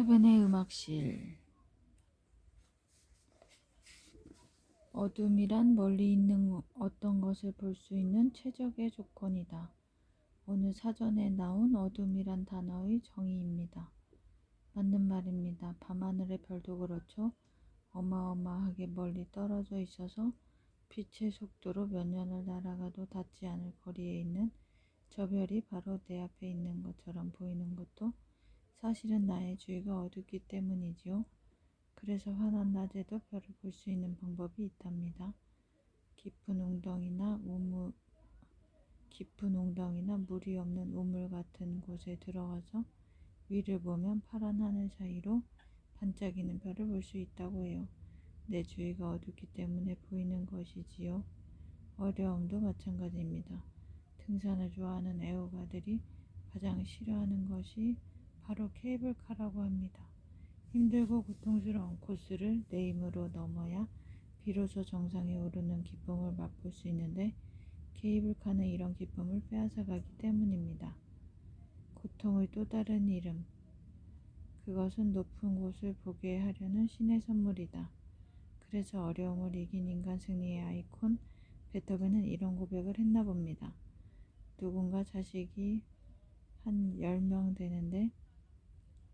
베토벤의 음악실. 어둠이란 멀리 있는 어떤 것을 볼 수 있는 최적의 조건이다. 어느 사전에 나온 어둠이란 단어의 정의입니다. 맞는 말입니다. 밤하늘의 별도 그렇죠. 어마어마하게 멀리 떨어져 있어서 빛의 속도로 몇 년을 날아가도 닿지 않을 거리에 있는 저 별이 바로 내 앞에 있는 것처럼 보이는 것도 사실은 나의 주위가 어둡기 때문이지요. 그래서 환한 낮에도 별을 볼 수 있는 방법이 있답니다. 깊은 웅덩이나 물이 없는 우물 같은 곳에 들어가서 위를 보면 파란 하늘 사이로 반짝이는 별을 볼 수 있다고 해요. 내 주위가 어둡기 때문에 보이는 것이지요. 어려움도 마찬가지입니다. 등산을 좋아하는 애호가들이 가장 싫어하는 것이 바로 케이블카라고 합니다. 힘들고 고통스러운 코스를 내 힘으로 넘어야 비로소 정상에 오르는 기쁨을 맛볼 수 있는데 케이블카는 이런 기쁨을 빼앗아가기 때문입니다. 고통의 또 다른 이름, 그것은 높은 곳을 보게 하려는 신의 선물이다. 그래서 어려움을 이긴 인간 승리의 아이콘 베토벤은 이런 고백을 했나 봅니다. 누군가 자식이 한 10명 되는데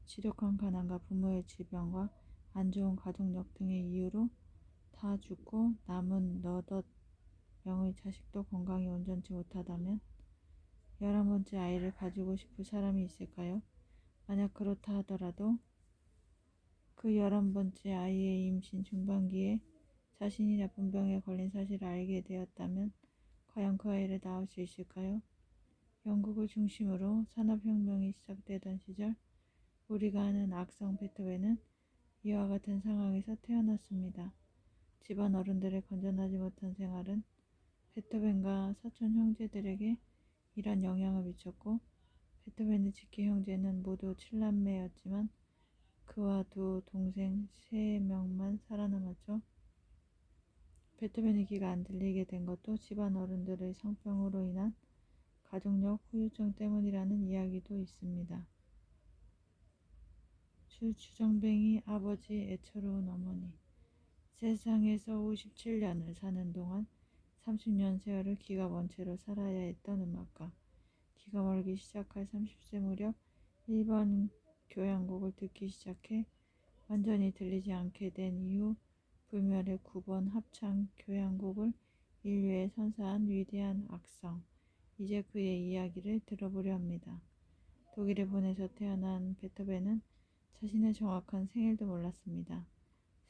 지독한 가난과 부모의 질병과 안 좋은 가족력 등의 이유로 다 죽고 남은 너덧 명의 자식도 건강이 온전치 못하다면 11번째 아이를 가지고 싶을 사람이 있을까요? 만약 그렇다 하더라도 그 11번째 아이의 임신 중반기에 자신이 나쁜 병에 걸린 사실을 알게 되었다면 과연 그 아이를 낳을 수 있을까요? 영국을 중심으로 산업혁명이 시작되던 시절 우리가 아는 악성 베토벤은 이와 같은 상황에서 태어났습니다. 집안 어른들의 건전하지 못한 생활은 베토벤과 사촌 형제들에게 이런 영향을 미쳤고 베토벤의 직계 형제는 모두 7남매였지만 그와 두 동생 3명만 살아남았죠. 베토벤의 귀가 안 들리게 된 것도 집안 어른들의 성병으로 인한 가족력 후유증 때문이라는 이야기도 있습니다. 주정뱅이 아버지 애처로운 어머니. 세상에서 57년을 사는 동안 30년 세월을 기가 먼 채로 살아야 했던 음악가. 기가 멀기 시작할 30세 무렵 1번 교향곡을 듣기 시작해 완전히 들리지 않게 된 이후 불멸의 9번 합창 교향곡을 인류에 선사한 위대한 악성. 이제 그의 이야기를 들어보려 합니다. 독일에 보내서 태어난 베토벤은 자신의 정확한 생일도 몰랐습니다.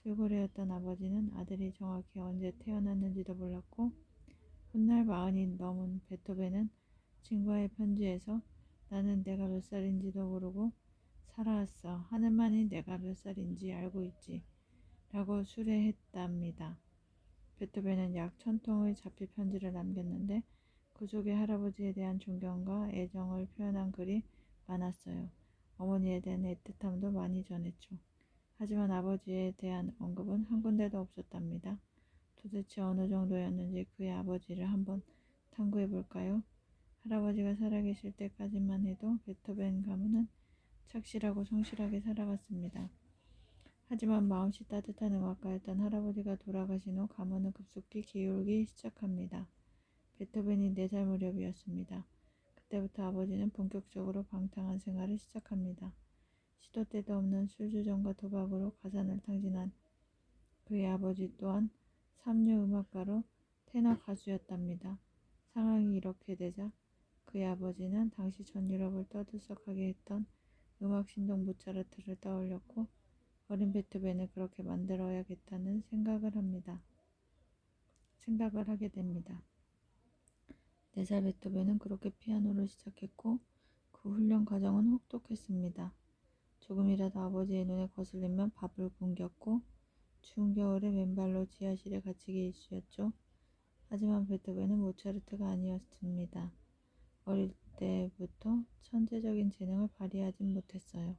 술고래였던 아버지는 아들이 정확히 언제 태어났는지도 몰랐고 훗날 40이 넘은 베토벤은 친구와의 편지에서 나는 내가 몇 살인지도 모르고 살아왔어. 하늘만이 내가 몇 살인지 알고 있지. 라고 수레했답니다. 베토벤은 약 1000통의 자필 편지를 남겼는데 그 속에 할아버지에 대한 존경과 애정을 표현한 글이 많았어요. 어머니에 대한 애틋함도 많이 전했죠. 하지만 아버지에 대한 언급은 한 군데도 없었답니다. 도대체 어느 정도였는지 그의 아버지를 한번 탐구해 볼까요? 할아버지가 살아계실 때까지만 해도 베토벤 가문은 착실하고 성실하게 살아갔습니다. 하지만 마음씨 따뜻한 음악가였던 할아버지가 돌아가신 후 가문은 급속히 기울기 시작합니다. 베토벤이 4살 무렵이었습니다. 그때부터 아버지는 본격적으로 방탕한 생활을 시작합니다. 시도 때도 없는 술주정과 도박으로 가산을 탕진한 그의 아버지 또한 삼류 음악가로 테너 가수였답니다. 상황이 이렇게 되자 그의 아버지는 당시 전 유럽을 떠들썩하게 했던 음악 신동 모차르트를 떠올렸고 어린 베토벤을 그렇게 만들어야겠다는 생각을 하게 됩니다. 4살 베토벤은 그렇게 피아노를 시작했고 그 훈련 과정은 혹독했습니다. 조금이라도 아버지의 눈에 거슬리면 밥을 굶겼고 추운 겨울에 맨발로 지하실에 갇히기 일쑤였죠. 하지만 베토벤은 모차르트가 아니었습니다. 어릴 때부터 천재적인 재능을 발휘하진 못했어요.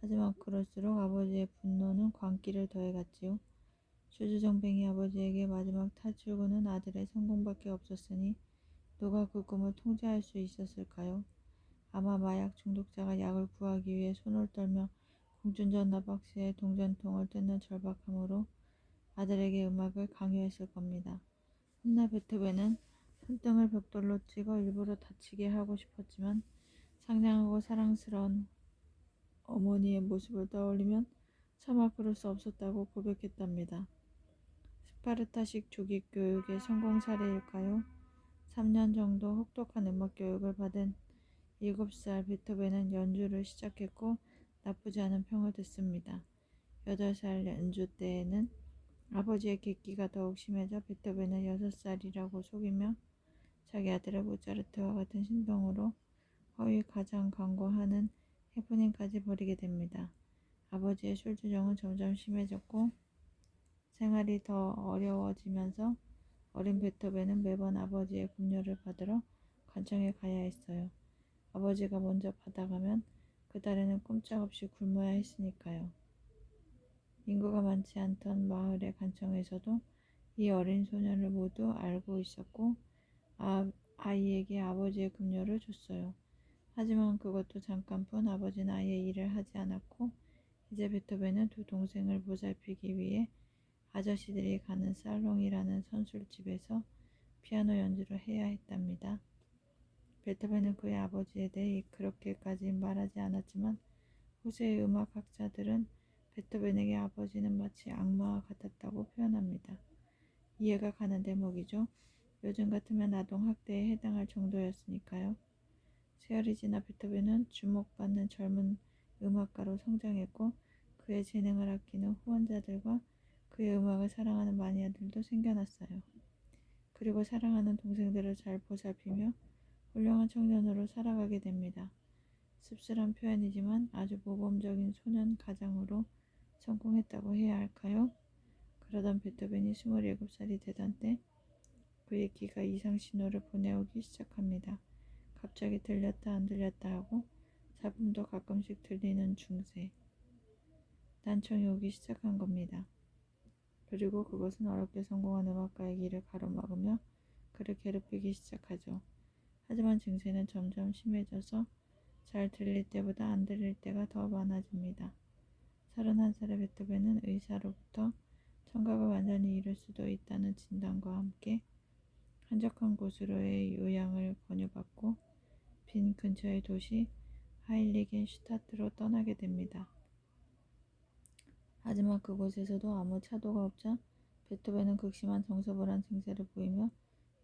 하지만 그럴수록 아버지의 분노는 광기를 더해갔지요. 주주정뱅이 아버지에게 마지막 탈출구는 아들의 성공밖에 없었으니 누가 그 꿈을 통제할 수 있었을까요? 아마 마약 중독자가 약을 구하기 위해 손을 떨며 공중전화 박스에 동전통을 뜯는 절박함으로 아들에게 음악을 강요했을 겁니다. 훗날 베토벤은 손등을 벽돌로 찍어 일부러 다치게 하고 싶었지만 상냥하고 사랑스러운 어머니의 모습을 떠올리면 차마 그럴 수 없었다고 고백했답니다. 스파르타식 조기 교육의 성공 사례일까요? 3년 정도 혹독한 음악 교육을 받은 7살 베토벤은 연주를 시작했고 나쁘지 않은 평을 듣습니다. 8살 연주 때에는 아버지의 객기가 더욱 심해져 베토벤은 6살이라고 속이며 자기 아들을 모차르트와 같은 신동으로 허위 가장 광고하는 해프닝까지 벌이게 됩니다. 아버지의 술주정은 점점 심해졌고 생활이 더 어려워지면서 어린 베토벤은 매번 아버지의 급료를 받으러 관청에 가야 했어요. 아버지가 먼저 받아가면 그 달에는 꼼짝없이 굶어야 했으니까요. 인구가 많지 않던 마을의 관청에서도 이 어린 소년을 모두 알고 있었고 아이에게 아버지의 급료를 줬어요. 하지만 그것도 잠깐뿐. 아버지는 아예 일을 하지 않았고 이제 베토벤은 두 동생을 보살피기 위해 아저씨들이 가는 살롱이라는 선술집에서 피아노 연주를 해야 했답니다. 베토벤은 그의 아버지에 대해 그렇게까지 말하지 않았지만 후세의 음악학자들은 베토벤에게 아버지는 마치 악마와 같았다고 표현합니다. 이해가 가는 대목이죠. 요즘 같으면 아동학대에 해당할 정도였으니까요. 세월이 지나 베토벤은 주목받는 젊은 음악가로 성장했고 그의 재능을 아끼는 후원자들과 그의 음악을 사랑하는 마니아들도 생겨났어요. 그리고 사랑하는 동생들을 잘 보살피며 훌륭한 청년으로 살아가게 됩니다. 씁쓸한 표현이지만 아주 모범적인 소년 가장으로 성공했다고 해야 할까요? 그러던 베토벤이 27살이 되던 때 그의 귀가 이상 신호를 보내오기 시작합니다. 갑자기 들렸다 안 들렸다 하고 잡음도 가끔씩 들리는 중세. 난청이 오기 시작한 겁니다. 그리고 그것은 어렵게 성공한 음악가의 길을 가로막으며 그를 괴롭히기 시작하죠. 하지만 증세는 점점 심해져서 잘 들릴 때보다 안 들릴 때가 더 많아집니다. 31살의 베토벤은 의사로부터 청각을 완전히 잃을 수도 있다는 진단과 함께 한적한 곳으로의 요양을 권유받고 빈 근처의 도시 하일리겐슈타트로 떠나게 됩니다. 하지만 그곳에서도 아무 차도가 없자 베토벤은 극심한 정서불안 증세를 보이며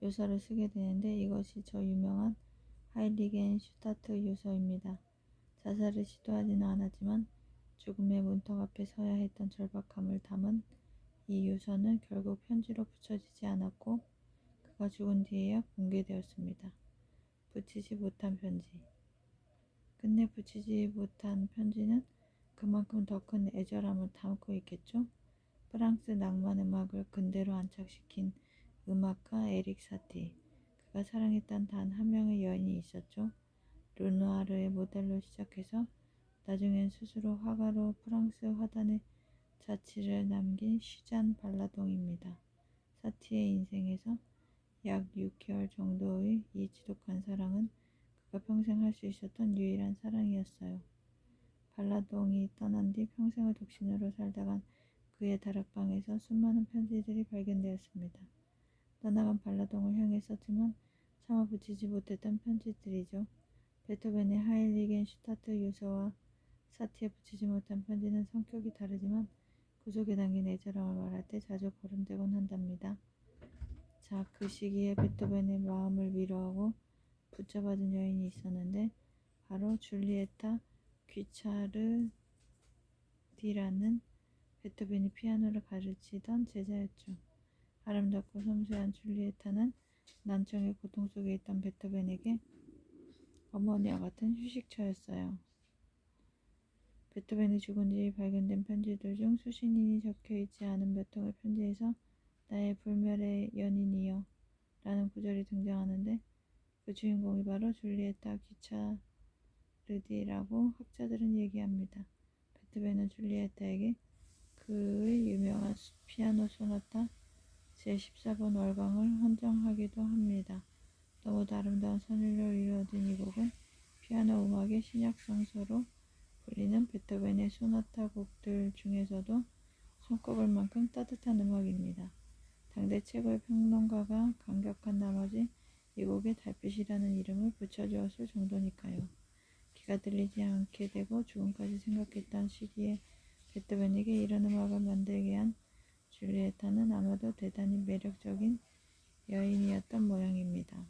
요서를 쓰게 되는데 이것이 저 유명한 하일리겐슈타트 유서입니다. 자살을 시도하지는 않았지만 죽음의 문턱 앞에 서야 했던 절박함을 담은 이 유서는 결국 편지로 붙여지지 않았고 그가 죽은 뒤에야 공개되었습니다. 붙이지 못한 편지. 끝내 붙이지 못한 편지는 그만큼 더 큰 애절함을 담고 있겠죠. 프랑스 낭만 음악을 근대로 안착시킨 음악가 에릭 사티. 그가 사랑했던 단 한 명의 여인이 있었죠. 르누아르의 모델로 시작해서 나중엔 스스로 화가로 프랑스 화단의 자취를 남긴 슈잔 발라동입니다. 사티의 인생에서 약 6개월 정도의 이 지독한 사랑은 그가 평생 할 수 있었던 유일한 사랑이었어요. 발라동이 떠난 뒤 평생을 독신으로 살다간 그의 다락방에서 수많은 편지들이 발견되었습니다. 떠나간 발라동을 향해 썼지만 차마 붙이지 못했던 편지들이죠. 베토벤의 하일리겐슈타트 유서와 사티에 붙이지 못한 편지는 성격이 다르지만 그 속에 담긴 애절함을 말할 때 자주 거론되곤 한답니다. 자, 그 시기에 베토벤의 마음을 위로하고 붙잡아준 여인이 있었는데 바로 줄리에타 귀차르디라는 베토벤이 피아노를 가르치던 제자였죠. 아름답고 섬세한 줄리에타는 난청의 고통 속에 있던 베토벤에게 어머니와 같은 휴식처였어요. 베토벤이 죽은 뒤 발견된 편지들 중 수신인이 적혀있지 않은 몇 통의 편지에서 나의 불멸의 연인이여 라는 구절이 등장하는데 그 주인공이 바로 줄리에타 귀차르디라고 학자들은 얘기합니다. 베토벤은 줄리에타에게 그의 유명한 피아노 소나타 제14번 월광을 헌정하기도 합니다. 너무도 아름다운 선율로 이루어진 이 곡은 피아노 음악의 신약성서로 우리는 베토벤의 소나타 곡들 중에서도 손꼽을 만큼 따뜻한 음악입니다. 당대 최고의 평론가가 감격한 나머지 이 곡에 달빛이라는 이름을 붙여주었을 정도니까요. 귀가 들리지 않게 되고 죽음까지 생각했던 시기에 베토벤에게 이런 음악을 만들게 한 줄리에타는 아마도 대단히 매력적인 여인이었던 모양입니다.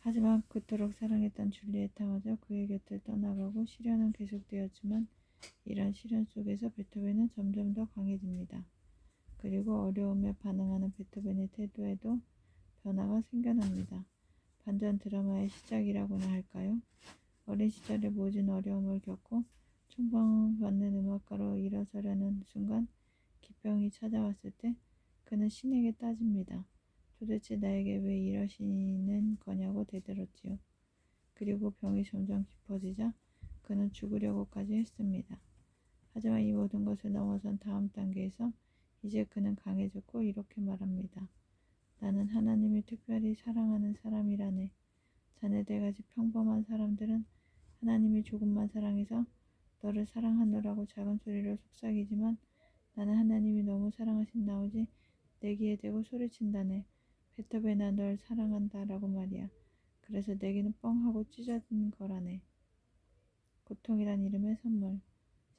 하지만 그토록 사랑했던 줄리에타마저 그의 곁을 떠나가고 시련은 계속되었지만 이런 시련 속에서 베토벤은 점점 더 강해집니다. 그리고 어려움에 반응하는 베토벤의 태도에도 변화가 생겨납니다. 반전 드라마의 시작이라고나 할까요? 어린 시절에 모진 어려움을 겪고 총망받는 음악가로 일어서려는 순간 기병이 찾아왔을 때 그는 신에게 따집니다. 도대체 나에게 왜 이러시는 거냐고 대들었지요. 그리고 병이 점점 깊어지자 그는 죽으려고까지 했습니다. 하지만 이 모든 것을 넘어선 다음 단계에서 이제 그는 강해졌고 이렇게 말합니다. 나는 하나님이 특별히 사랑하는 사람이라네. 자네들같이 평범한 사람들은 하나님이 조금만 사랑해서 너를 사랑하노라고 작은 소리로 속삭이지만 나는 하나님이 너무 사랑하신다 오지 내 귀에 대고 소리친다네. 베토벤아 널 사랑한다 라고 말이야. 그래서 내게는 뻥하고 찢어진 거라네. 고통이란 이름의 선물.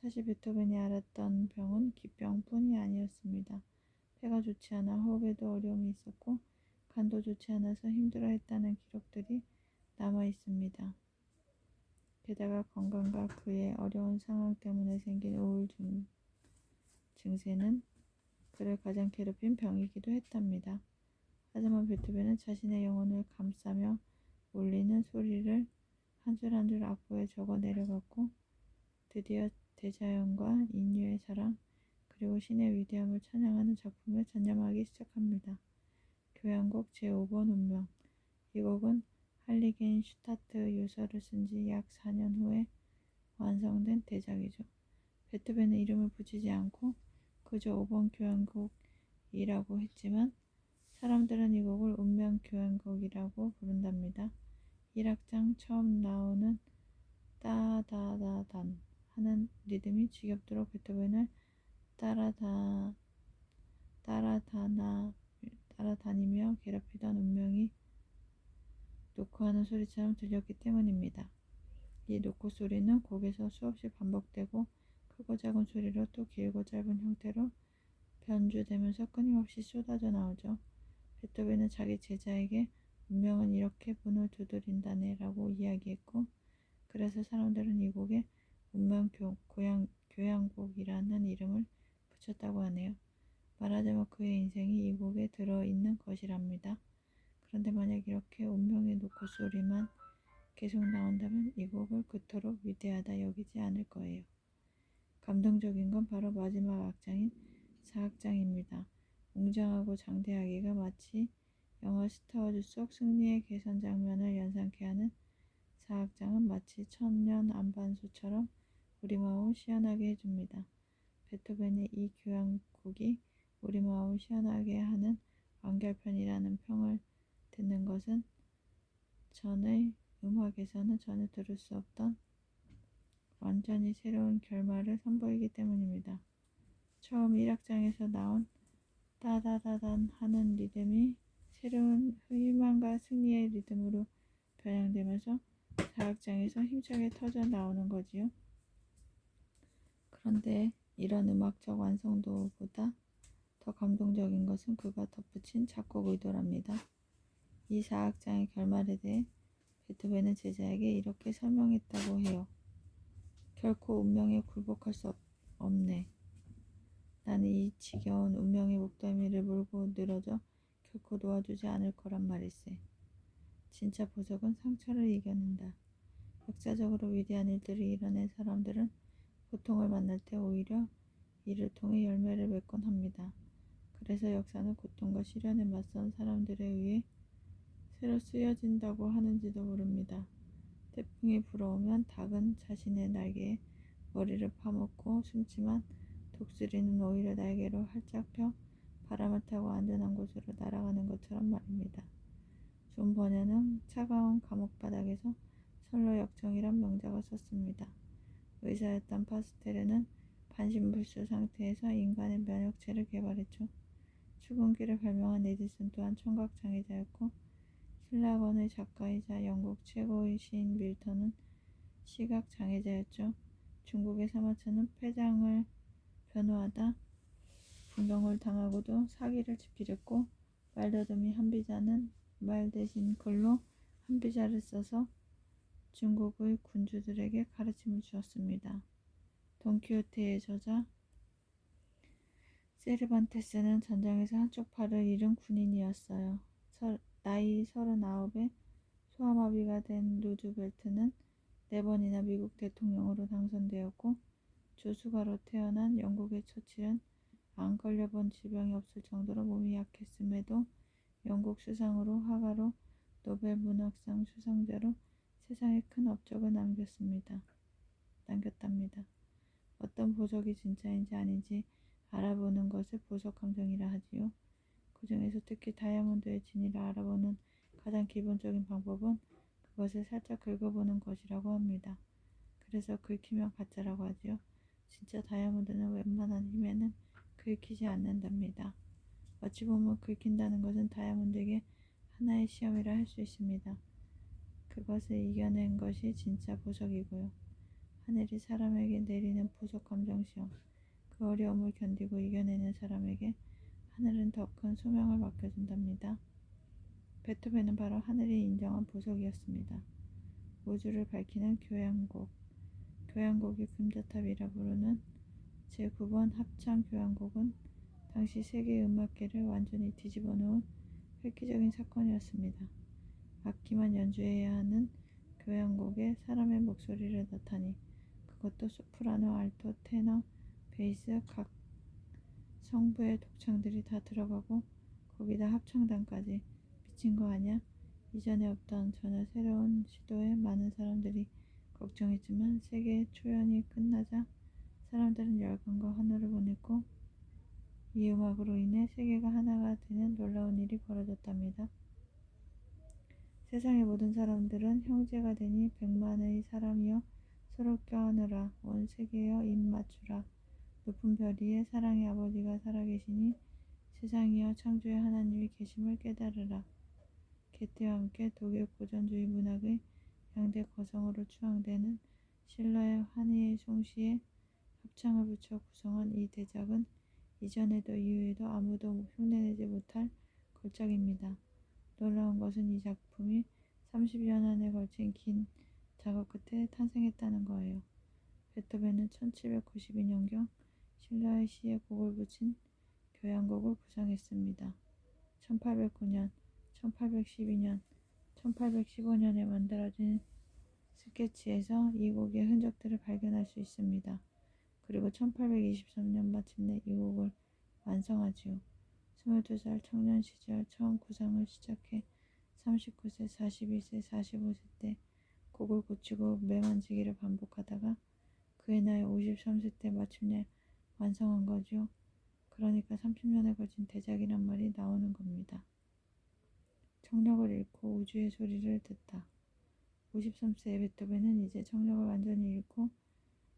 사실 베토벤이 앓았던 병은 기병뿐이 아니었습니다. 폐가 좋지 않아 호흡에도 어려움이 있었고 간도 좋지 않아서 힘들어했다는 기록들이 남아 있습니다. 게다가 건강과 그의 어려운 상황 때문에 생긴 우울증 증세는 그를 가장 괴롭힌 병이기도 했답니다. 하지만 베토벤은 자신의 영혼을 감싸며 울리는 소리를 한 줄 한 줄 악보에 적어 내려갔고 드디어 대자연과 인류의 사랑 그리고 신의 위대함을 찬양하는 작품에 전념하기 시작합니다. 교향곡 제5번 운명. 이 곡은 할리겐 슈타트 유서를 쓴 지 약 4년 후에 완성된 대작이죠. 베토벤은 이름을 붙이지 않고 그저 5번 교향곡이라고 했지만 사람들은 이 곡을 운명 교향곡이라고 부른답니다. 1악장 처음 나오는 따다다단 하는 리듬이 지겹도록 베토벤을 따라다니며 괴롭히던 운명이 노크하는 소리처럼 들렸기 때문입니다. 이 노크 소리는 곡에서 수없이 반복되고 크고 작은 소리로 또 길고 짧은 형태로 변주되면서 끊임없이 쏟아져 나오죠. 베토벤은 자기 제자에게 운명은 이렇게 문을 두드린다네 라고 이야기했고 그래서 사람들은 이 곡에 운명 교향곡이라는 이름을 붙였다고 하네요. 말하자면 그의 인생이 이 곡에 들어있는 것이랍니다. 그런데 만약 이렇게 운명의 노크 소리만 계속 나온다면 이 곡을 그토록 위대하다 여기지 않을 거예요. 감동적인 건 바로 마지막 악장인 4악장입니다. 웅장하고 장대하기가 마치 영화 스타워즈 속 승리의 개선 장면을 연상케 하는 4악장은 마치 천년 안반수처럼 우리 마음을 시원하게 해줍니다. 베토벤의 이 교향곡이 우리 마음을 시원하게 하는 완결편이라는 평을 듣는 것은 전의 음악에서는 전혀 들을 수 없던 완전히 새로운 결말을 선보이기 때문입니다. 처음 1악장에서 나온 따다다단 하는 리듬이 새로운 희망과 승리의 리듬으로 변형되면서 4악장에서 힘차게 터져 나오는 거지요. 그런데 이런 음악적 완성도보다 더 감동적인 것은 그가 덧붙인 작곡 의도랍니다. 이 4악장의 결말에 대해 베토벤은 제자에게 이렇게 설명했다고 해요. 결코 운명에 굴복할 수 없네. 나는 이 지겨운 운명의 목덜미를 물고 늘어져 결코 놓아주지 않을 거란 말일세. 진짜 보석은 상처를 이겨낸다. 역사적으로 위대한 일들을 이뤄낸 사람들은 고통을 만날 때 오히려 이를 통해 열매를 맺곤 합니다. 그래서 역사는 고통과 시련에 맞선 사람들에 의해 새로 쓰여진다고 하는지도 모릅니다. 태풍이 불어오면 닭은 자신의 날개에 머리를 파묻고 숨지만 독수리는 오히려 날개로 활짝 펴 바람을 타고 안전한 곳으로 날아가는 것처럼 말입니다. 존 버녀는 차가운 감옥 바닥에서 선로 역정이란 명작을 썼습니다. 의사였던 파스테르는 반신불수 상태에서 인간의 면역체를 개발했죠. 추궁기를 발명한 에디슨 또한 청각장애자였고, 슬라건의 작가이자 영국 최고의 시인 밀턴은 시각장애자였죠. 중국의 사마천은 폐장을 변호하다 분경을 당하고도 사기를 지필했고, 말더듬이 한비자는 말 대신 글로 한비자를 써서 중국의 군주들에게 가르침을 주었습니다. 돈키호테의 저자 세르반테스는 전장에서 한쪽 팔을 잃은 군인이었어요. 나이 39에 소아마비가 된 루즈벨트는 4번이나 미국 대통령으로 당선되었고, 조수가로 태어난 영국의 처칠은 안 걸려본 질병이 없을 정도로 몸이 약했음에도 영국 수상으로 화가로 노벨 문학상 수상자로 세상에 큰 업적을 남겼답니다. 어떤 보석이 진짜인지 아닌지 알아보는 것을 보석 감정이라 하지요. 그 중에서 특히 다이아몬드의 진위를 알아보는 가장 기본적인 방법은 그것을 살짝 긁어보는 것이라고 합니다. 그래서 긁히면 가짜라고 하지요. 진짜 다이아몬드는 웬만한 힘에는 긁히지 않는답니다. 어찌 보면 긁힌다는 것은 다이아몬드에게 하나의 시험이라 할 수 있습니다. 그것을 이겨낸 것이 진짜 보석이고요. 하늘이 사람에게 내리는 보석 감정 시험, 그 어려움을 견디고 이겨내는 사람에게 하늘은 더 큰 소명을 맡겨준답니다. 베토벤은 바로 하늘이 인정한 보석이었습니다. 우주를 밝히는 교향곡, 교향곡이 금자탑이라 부르는 제9번 합창 교향곡은 당시 세계 음악계를 완전히 뒤집어 놓은 획기적인 사건이었습니다. 악기만 연주해야 하는 교향곡에 사람의 목소리를 넣다니, 그것도 소프라노, 알토, 테너, 베이스 각 성부의 독창들이 다 들어가고 거기다 합창단까지. 미친 거 아냐? 이전에 없던 전혀 새로운 시도에 많은 사람들이 걱정했지만 세계 초연이 끝나자 사람들은 열광과 환호를 보냈고, 이 음악으로 인해 세계가 하나가 되는 놀라운 일이 벌어졌답니다. 세상의 모든 사람들은 형제가 되니 백만의 사람이여 서로 껴안으라. 온 세계여 입 맞추라. 높은 별 위에 사랑의 아버지가 살아계시니 세상이여 창조의 하나님이 계심을 깨달으라. 게테와 함께 독일 고전주의 문학의 양대 거성으로 추앙되는 실러의 환희의 송시에 합창을 붙여 구성한 이 대작은 이전에도 이후에도 아무도 흉내내지 못할 걸작입니다. 놀라운 것은 이 작품이 30여 년에 걸친 긴 작업 끝에 탄생했다는 거예요. 베토벤은 1792년경 실러의 시에 곡을 붙인 교향곡을 구상했습니다. 1809년, 1812년, 1815년에 만들어진 스케치에서 이 곡의 흔적들을 발견할 수 있습니다. 그리고 1823년 마침내 이 곡을 완성하지요. 22살 청년 시절 처음 구상을 시작해 39세, 42세, 45세 때 곡을 고치고 매만지기를 반복하다가 그의 나이 53세 때 마침내 완성한 거죠. 그러니까 30년에 걸친 대작이란 말이 나오는 겁니다. 청력을 잃고 우주의 소리를 듣다. 53세의 베토벤은 이제 청력을 완전히 잃고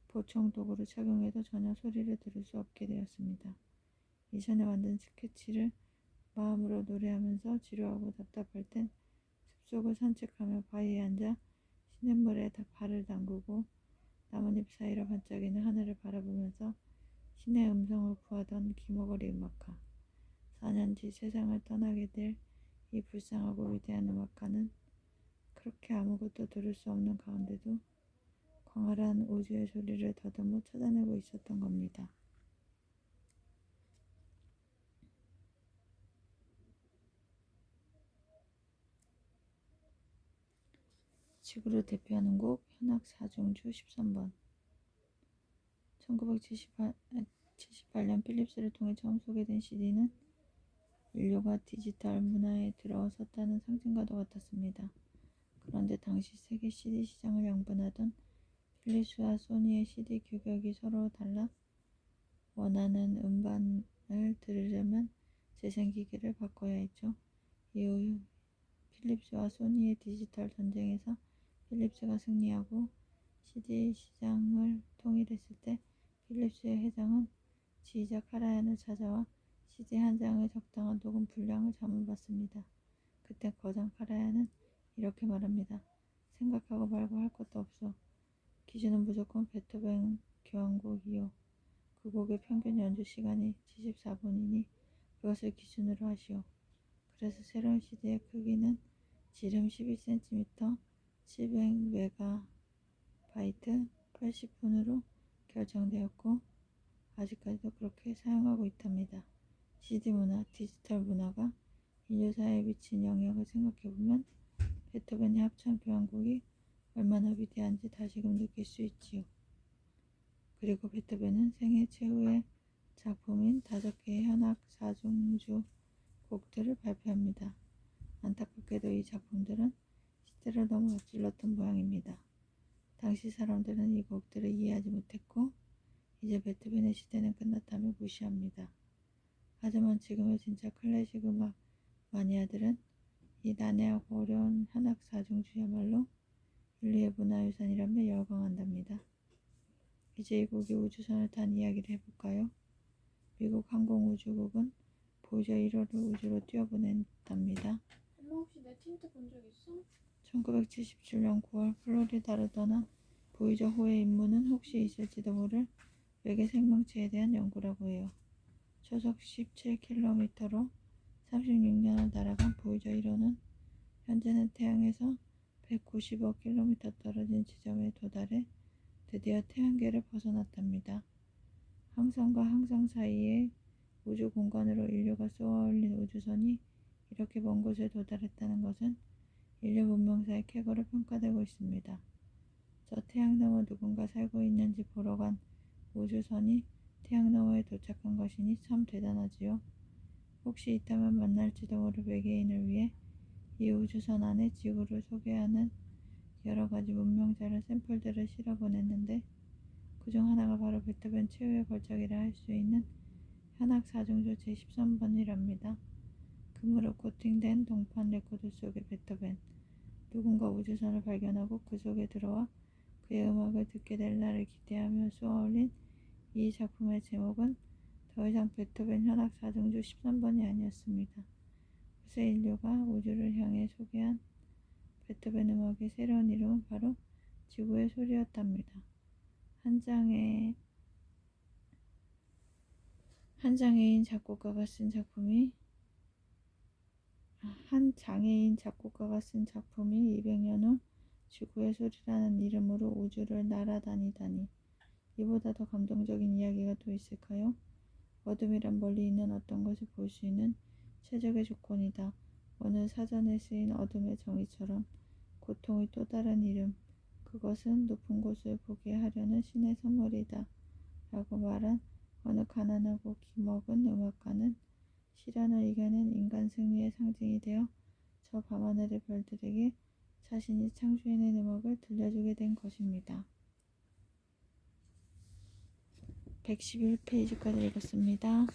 보청 도구를 착용해도 전혀 소리를 들을 수 없게 되었습니다. 이전에 만든 스케치를 마음으로 노래하면서 지루하고 답답할 땐 숲속을 산책하며 바위에 앉아 시냇물에 발을 담그고 나뭇잎 사이로 반짝이는 하늘을 바라보면서 신의 음성을 구하던 귀머거리 음악가. 4년 뒤 세상을 떠나게 될 이 불쌍하고 위대한 음악가는 그렇게 아무것도 들을 수 없는 가운데도 광활한 우주의 소리를 더듬어 찾아내고 있었던 겁니다. 지구를 대표하는 곡 현악 4중주 13번. 1978년 필립스를 통해 처음 소개된 CD는 인류가 디지털 문화에 들어섰다는 상징과도 같았습니다. 그런데 당시 세계 CD 시장을 양분하던 필립스와 소니의 CD 규격이 서로 달라 원하는 음반을 들으려면 재생기기를 바꿔야 했죠. 이후 필립스와 소니의 디지털 전쟁에서 필립스가 승리하고 CD 시장을 통일했을 때 필립스의 회장은 지휘자 카라얀을 찾아와 CD 한 장의 적당한 녹음 분량을 자문받습니다. 그때 거장 카라얀은 이렇게 말합니다. 생각하고 말고 할 것도 없어. 기준은 무조건 베토벤 교향곡이요. 그 곡의 평균 연주 시간이 74분이니 그것을 기준으로 하시오. 그래서 새로운 CD의 크기는 지름 12cm, 700MB, 80분으로 결정되었고 아직까지도 그렇게 사용하고 있답니다. CD 문화, 디지털 문화가 인류사에 미친 영향을 생각해보면 베토벤의 합창 교향곡이 얼마나 위대한지 다시금 느낄 수 있지요. 그리고 베토벤은 생애 최후의 작품인 5개의 현악 4중주 곡들을 발표합니다. 안타깝게도 이 작품들은 시대를 너무 앞질렀던 모양입니다. 당시 사람들은 이 곡들을 이해하지 못했고 이제 베토벤의 시대는 끝났다며 무시합니다. 하지만 지금의 진짜 클래식 음악 마니아들은 이 난해하고 어려운 현악 4중주야말로 인류의 문화유산이라며 열광한답니다. 이제 이 곡이 우주선을 탄 이야기를 해볼까요? 미국 항공우주국은 보이저 1호를 우주로 뛰어보냈답니다. 엄마 혹시 내 틴트 본 적 있어? 1977년 9월 플로리다를 떠난 보이저 호의 임무는 혹시 있을지도 모를 외계 생명체에 대한 연구라고 해요. 초속 17km로 36년을 날아간 보이저 1호는 현재는 태양에서 195km 떨어진 지점에 도달해 드디어 태양계를 벗어났답니다. 항성과 항성 사이의 우주 공간으로 인류가 쏘아올린 우주선이 이렇게 먼 곳에 도달했다는 것은 인류 문명사의 쾌거로 평가되고 있습니다. 저 태양 너머 누군가 살고 있는지 보러 간 우주선이 태양 너머에 도착한 것이니 참 대단하지요. 혹시 있다면 만날지도 모를 외계인을 위해 이 우주선 안에 지구를 소개하는 여러 가지 문명자료 샘플들을 실어 보냈는데 그중 하나가 바로 베토벤 최후의 걸작이라 할 수 있는 현악 4중조 제13번이랍니다. 금으로 코팅된 동판 레코드 속의 베토벤. 누군가 우주선을 발견하고 그 속에 들어와 그의 음악을 듣게 될 날을 기대하며 쏘아올린 이 작품의 제목은 더 이상 베토벤 현악 4중조 13번이 아니었습니다. 후세 인류가 우주를 향해 소개한 베토벤 음악의 새로운 이름은 바로 지구의 소리였답니다. 한 장애인 작곡가가 쓴 작품이 200년 후 지구의 소리라는 이름으로 우주를 날아다니다니 이보다 더 감동적인 이야기가 또 있을까요? 어둠이란 멀리 있는 어떤 것을 볼 수 있는 최적의 조건이다. 어느 사전에 쓰인 어둠의 정의처럼 고통의 또 다른 이름, 그것은 높은 곳을 보게 하려는 신의 선물이다. 라고 말한 어느 가난하고 기먹은 음악가는 시련을 이겨낸 인간 승리의 상징이 되어 저 밤하늘의 별들에게 자신이 창조해낸 음악을 들려주게 된 것입니다. 111페이지까지 읽었습니다.